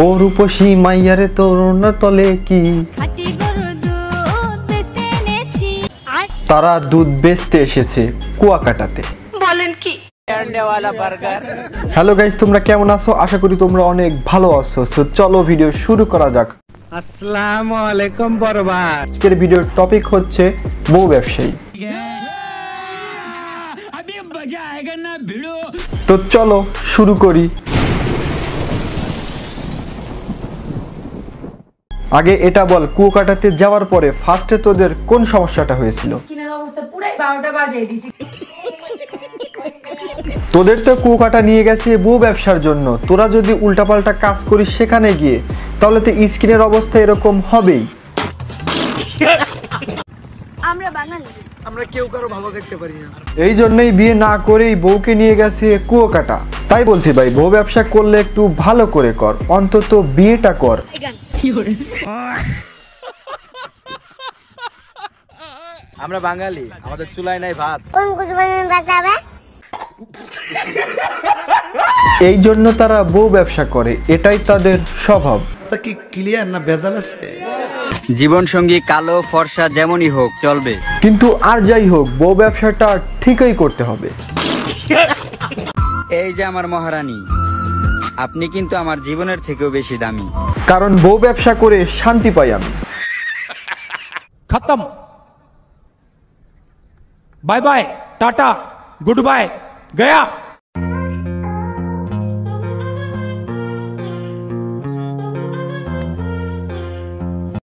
ও রূপসী মাইয়ারে তরুণা তলে কি তারা দুধ বেচতে এসেছে কুয়াকাটাতে। বলেন কি? হ্যালো গাইস, তোমরা কেমন আছো? আশা করি তোমরা অনেক ভালো আছো। সো চলো ভিডিও শুরু করা যাক। আসসালামু আলাইকুম বড় ভাই। আজকের ভিডিওর টপিক হচ্ছে বউ ব্যবসায়ী। তো চলো শুরু করি। আগে এটা বল, কুয়াকাটাতে যাওয়ার পরে ফার্স্টে তোদের কোন সমস্যাটা হয়েছিল? তোদের তো কুয়াকাটা নিয়ে গেছে বউ ব্যবসার জন্য, তোরা যদি উল্টাপাল্টা কাজ করিস সেখানে গিয়ে, তাহলে তো স্কিনের অবস্থা এরকম হবেই। আমরা কেউ কারো ভালো দেখতে পারি না, এই জন্যই বিয়ে না করেই বউকে নিয়ে গেছে কুয়াকাটা। তাই বলছি ভাই, বউ ব্যবসা করলে একটু ভালো করে কর, অন্তত বিয়েটা কর। আমরা বাঙালি, আমাদের চুলায় নাই ভাত। এই জন্য তারা বউ ব্যবসা করে, এটাই তাদের স্বভাব। কি ক্লিয়ার না ভেজাল আছে? জীবন সঙ্গী কালো ফর্সা যেমনই হোক চলবে, কিন্তু আর যাই হোক বউ ব্যবসাটা ঠিকই করতে হবে। এই যে আমার মহারানী, আপনি কিন্তু আমার জীবনের থেকেও বেশি দামি। কারণ বউ ব্যবসা করে শান্তি পাই আমি। खत्म, bye bye, tata, goodbye, गया।